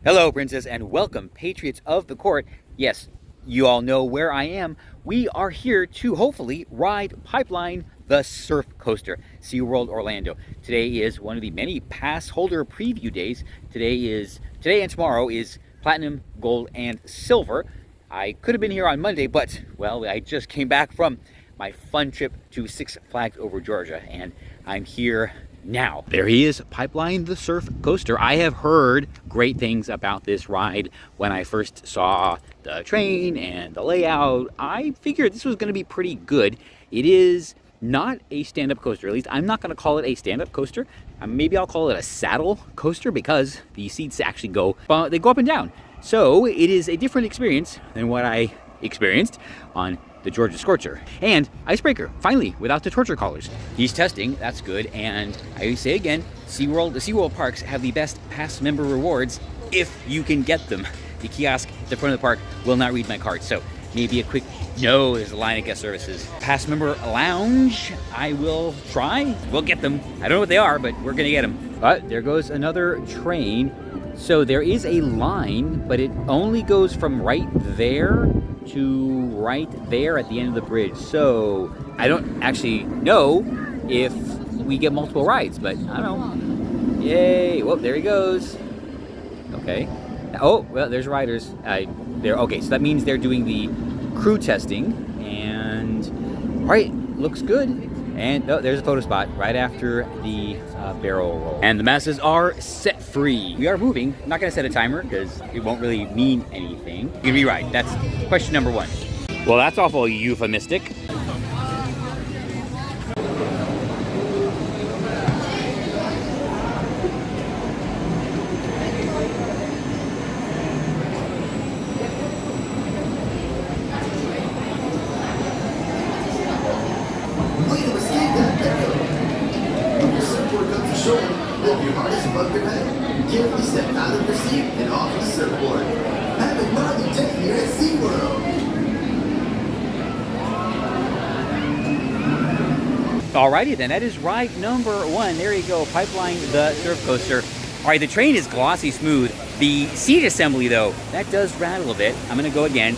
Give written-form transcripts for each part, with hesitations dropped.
Hello, Princess, and welcome, Patriots of the Court. Yes, you all know where I am. We are here to hopefully ride Pipeline, the surf coaster, SeaWorld Orlando. Today is one of the many pass holder preview days. Today and tomorrow is Platinum, Gold, and Silver. I could have been here on Monday, but, well, I just came back from my fun trip to Six Flags over Georgia, and I'm here now. There he is, Pipeline the surf coaster. I have heard great things about this ride. When I first saw the train and the layout, I figured this was going to be pretty good. It is not a stand-up coaster. At least I'm not going to call it a stand-up coaster. Maybe I'll call it a saddle coaster because the seats actually go up and down. So it is a different experience than what I experienced on the Georgia Scorcher. And Icebreaker, finally, without the torture collars. He's testing, that's good. And I say again, the SeaWorld parks have the best pass member rewards if you can get them. The kiosk at the front of the park will not read my card. So maybe a quick, no, there's a line of guest services. Pass member lounge, I will try. We'll get them. I don't know what they are, but we're gonna get them. But there goes another train. So there is a line, but it only goes from right there to right there at the end of the bridge. So I don't actually know if we get multiple rides, but I don't know. Yay! Whoa, there he goes. Okay. Oh, well, there's riders. Okay, so that means they're doing the crew testing, and all right, looks good. And oh, there's a photo spot right after the barrel roll. And the masses are set free. We are moving. I'm not gonna set a timer because it won't really mean anything. You can be right. That's question number one. Well, that's awful euphemistic. Carefully step out of your seat and off the surfboard. Have a gnarly day here at SeaWorld. Alrighty then, that is ride number one. There you go, Pipeline the surf coaster. Alright, the train is glossy smooth. The seat assembly though, that does rattle a bit. I'm gonna go again,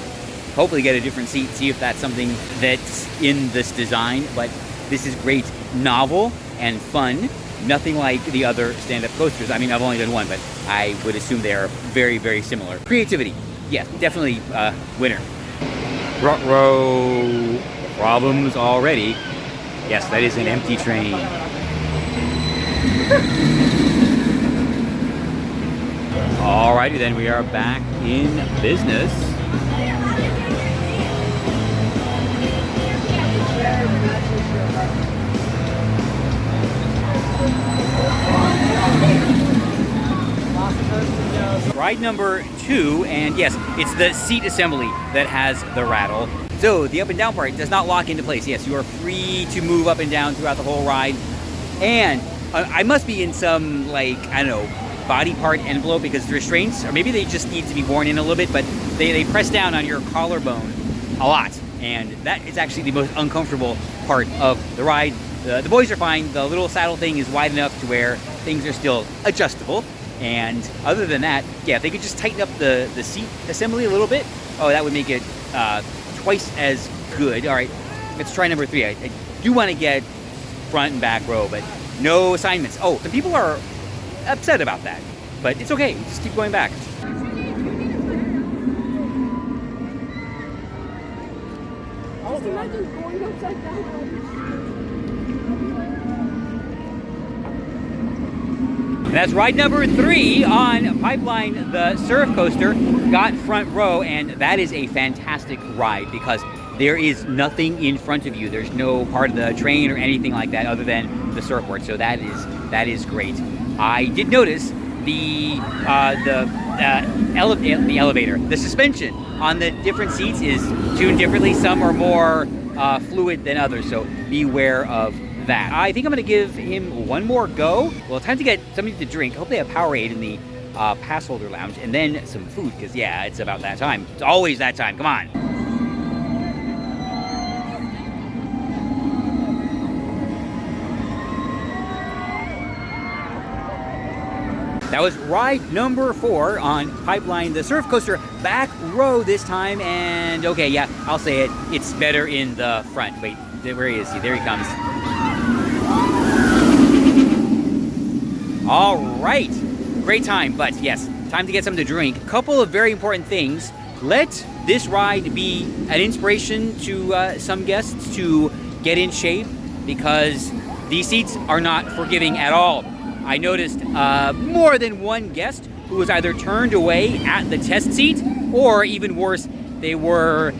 hopefully get a different seat, see if that's something that's in this design. But this is great, novel and fun. Nothing like the other stand-up coasters. I mean, I've only done one, but I would assume they are very, very similar. Creativity, yes, definitely winner. Row problems already. Yes, that is an empty train. Alrighty then, we are back in business. Ride number two, and yes, it's the seat assembly that has the rattle. So the up and down part does not lock into place. Yes, you are free to move up and down throughout the whole ride. And I must be in some, like, I don't know, body part envelope because the restraints, or maybe they just need to be worn in a little bit, but they press down on your collarbone a lot. And that is actually the most uncomfortable part of the ride. The boys are fine. The little saddle thing is wide enough to where things are still adjustable. And other than that, yeah, if they could just tighten up the seat assembly a little bit, oh, that would make it twice as good. All right, let's try number three. I do want to get front and back row, but no assignments. Oh, the people are upset about that, but it's okay. Just keep going back. Just imagine going upside down. And that's ride number three on Pipeline the surf coaster. Got front row, and that is a fantastic ride because there is nothing in front of you. There's no part of the train or anything like that other than the surfboard. So that is great. I did notice the elevator, the suspension on the different seats is tuned differently. Some are more fluid than others, so beware of that. I think I'm gonna give him one more go. Well, time to get something to drink. I hope they have Powerade in the pass holder lounge, and then some food, because yeah, it's about that time. It's always that time, come on. That was ride number 4 on Pipeline, the surf coaster, back row this time. And okay, yeah, I'll say it. It's better in the front. Wait, where is he? There he comes. All right, great time. But yes, time to get something to drink. A couple of very important things. Let this ride be an inspiration to some guests to get in shape, because these seats are not forgiving at all. I noticed more than one guest who was either turned away at the test seat, or even worse, they were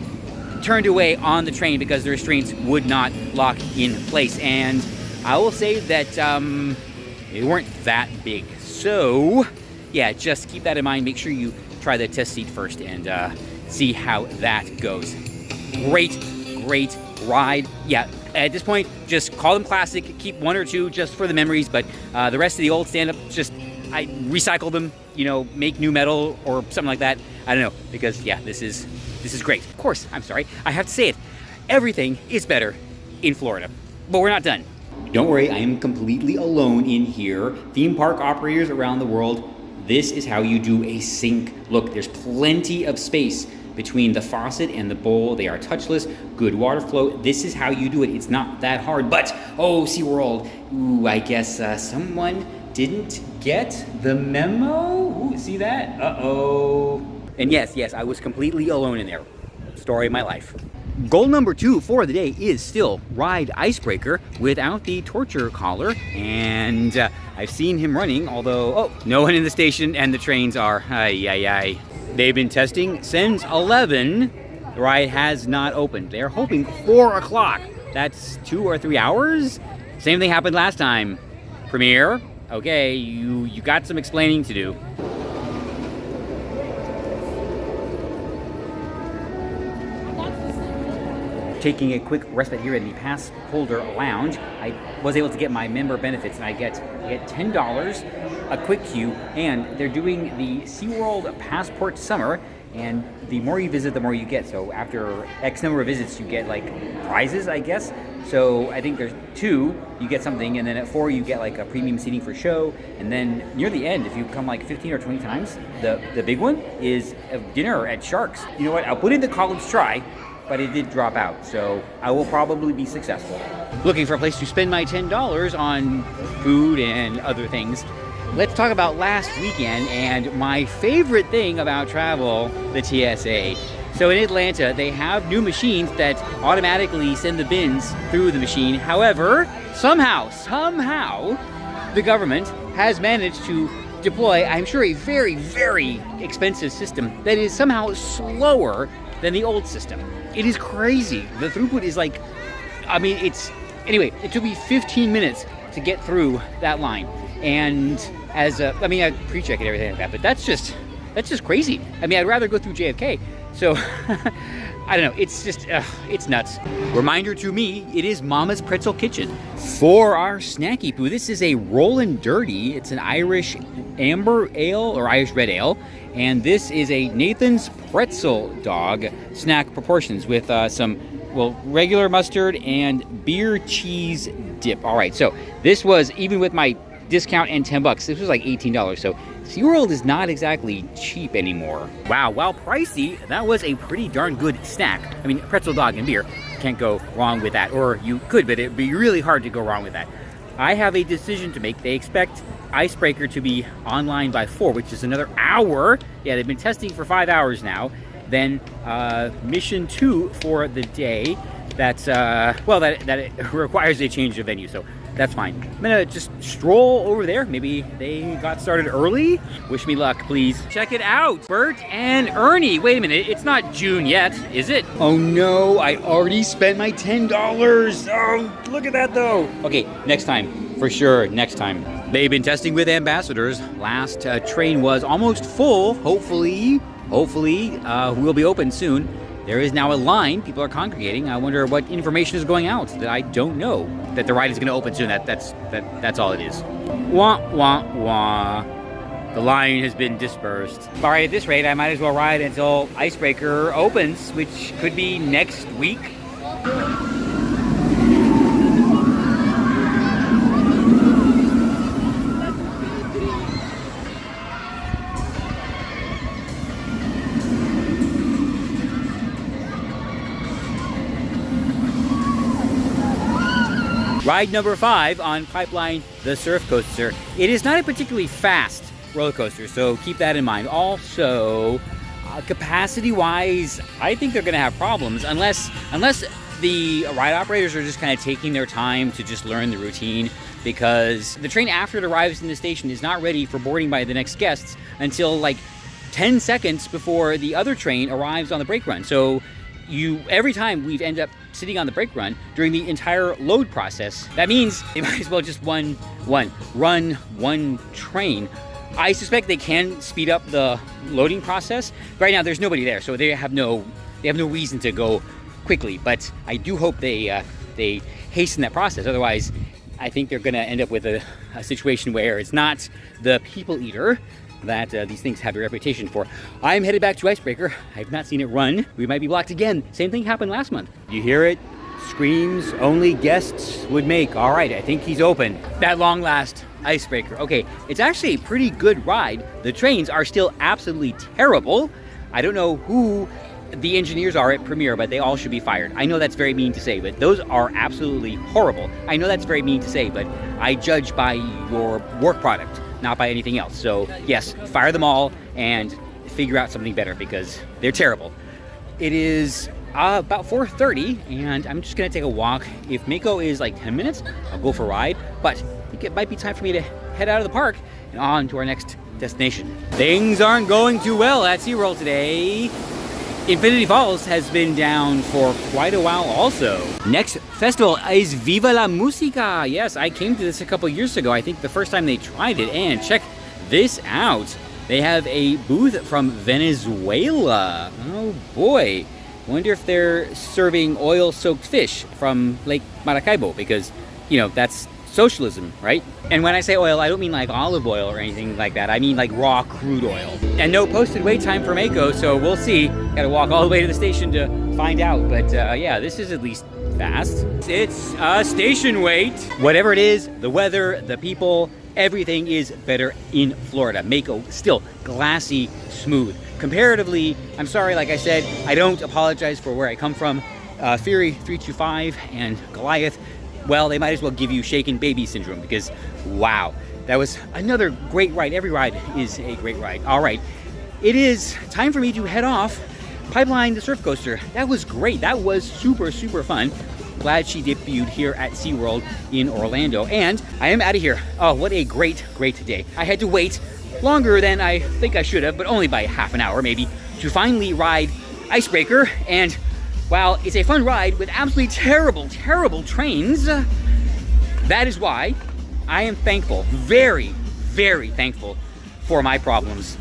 turned away on the train because the restraints would not lock in place. And I will say that they weren't that big. So yeah, just keep that in mind. Make sure you try the test seat first and see how that goes. Great ride. Yeah, at this point, just call them classic. Keep 1 or 2 just for the memories, but the rest of the old stand-up, just I recycle them, you know, make new metal or something like that. I don't know, because yeah, this is great. Of course, I'm sorry, I have to say it. Everything is better in Florida, but we're not done. Don't worry, I am completely alone in here. Theme park operators around the world, this is how you do a sink. Look, there's plenty of space between the faucet and the bowl. They are touchless, good water flow. This is how you do it. It's not that hard. But, oh, SeaWorld, ooh, I guess someone didn't get the memo. Ooh, see that? Uh-oh. And yes, I was completely alone in there. Story of my life. Goal number 2 for the day is still ride Icebreaker without the torture collar. And I've seen him running, although, oh, no one in the station, and the trains are, ay. They've been testing since 11. The ride has not opened. They're hoping 4 o'clock. That's 2 or 3 hours. Same thing happened last time. Premiere, okay, you got some explaining to do. Taking a quick respite here in the Passholder Lounge, I was able to get my member benefits, and I get $10, a quick queue, and they're doing the SeaWorld Passport Summer, and the more you visit, the more you get. So after X number of visits, you get like prizes, I guess. So I think there's 2, you get something, and then at 4 you get like a premium seating for show, and then near the end, if you come like 15 or 20 times, the big one is a dinner at Sharks. You know what? I'll put in the college try, but it did drop out, so I will probably be successful. Looking for a place to spend my $10 on food and other things. Let's talk about last weekend and my favorite thing about travel, the TSA. So in Atlanta, they have new machines that automatically send the bins through the machine. However, somehow, the government has managed to deploy, I'm sure, a very, very expensive system that is somehow slower than the old system. It is crazy. The throughput is like, I mean, anyway, it took me 15 minutes to get through that line. And I mean, I pre-check and everything like that, but that's just crazy. I mean, I'd rather go through JFK. So, I don't know, it's just, it's nuts. Reminder to me, it is Mama's Pretzel Kitchen. For our snacky poo, this is a Rollin' Dirty. It's an Irish amber ale or Irish red ale. And this is a Nathan's Pretzel Dog snack proportions with some, well, regular mustard and beer cheese dip. All right, so this was, even with my discount and $10, this was like $18. So SeaWorld is not exactly cheap anymore. Wow, while pricey, that was a pretty darn good snack. I mean, pretzel dog and beer, can't go wrong with that. Or you could, but it'd be really hard to go wrong with that. I have a decision to make. They expect Icebreaker to be online by 4, which is another hour. Yeah, they've been testing for 5 hours now. Then mission 2 for the day. That's well, that it requires a change of venue, so that's fine. I'm gonna just stroll over there. Maybe they got started early. Wish me luck, please. Check it out, Bert and Ernie. Wait a minute, it's not June yet, is it? Oh no, I already spent my $10. Oh, look at that though. Okay, next time, for sure, next time. They've been testing with ambassadors. Last train was almost full. Hopefully, we'll be open soon. There is now a line. People are congregating. I wonder what information is going out that I don't know. That the ride is going to open soon. That's all it is. Wah, wah, wah. The line has been dispersed. All right, at this rate, I might as well ride until Icebreaker opens, which could be next week. Ride number 5 on Pipeline, the Surf Coaster. It is not a particularly fast roller coaster, so keep that in mind. Also, capacity-wise, I think they're going to have problems unless the ride operators are just kind of taking their time to just learn the routine, because the train, after it arrives in the station, is not ready for boarding by the next guests until like 10 seconds before the other train arrives on the brake run. So every time we end up sitting on the brake run during the entire load process, that means they might as well just run one train. I suspect they can speed up the loading process. Right now, there's nobody there, so they have no reason to go quickly. But I do hope they hasten that process. Otherwise, I think they're going to end up with a situation where it's not the people eater that these things have a reputation for. I'm headed back to Icebreaker. I've not seen it run. We might be blocked again. Same thing happened last month. You hear it? Screams only guests would make. All right, I think he's open. That long last Icebreaker. Okay, it's actually a pretty good ride. The trains are still absolutely terrible. I don't know who the engineers are at Premier, but they all should be fired. I know that's very mean to say, but those are absolutely horrible. I know that's very mean to say, but I judge by your work product, not by anything else. So yes, fire them all and figure out something better, because they're terrible. It is about 4:30, and I'm just gonna take a walk. If Mako is like 10 minutes, I'll go for a ride, but I think it might be time for me to head out of the park and on to our next destination. Things aren't going too well at SeaWorld today. Infinity Falls has been down for quite a while also. Next festival is Viva la Musica. Yes, I came to this a couple years ago. I think the first time they tried it, and check this out. They have a booth from Venezuela. Oh boy. Wonder if they're serving oil-soaked fish from Lake Maracaibo, because, you know, that's socialism, right? And when I say oil, I don't mean like olive oil or anything like that. I mean like raw crude oil. And no posted wait time for Mako, so we'll see. Gotta walk all the way to the station to find out. But yeah, this is at least fast. It's a station wait. Whatever it is, the weather, the people, everything is better in Florida. Mako, still glassy, smooth. Comparatively, I'm sorry, like I said, I don't apologize for where I come from. Fury 325 and Goliath, well, they might as well give you shaken baby syndrome, because wow, that was another great ride. Every ride is a great ride. All right, it is time for me to head off. Pipeline, the surf coaster, that was great. That was super, super fun. Glad she debuted here at SeaWorld in Orlando, and I am out of here. Oh, what a great, great day. I had to wait longer than I think I should have, but only by half an hour maybe, to finally ride Icebreaker. And while it's a fun ride with absolutely terrible, terrible trains, that is why I am thankful, very, very thankful for my problems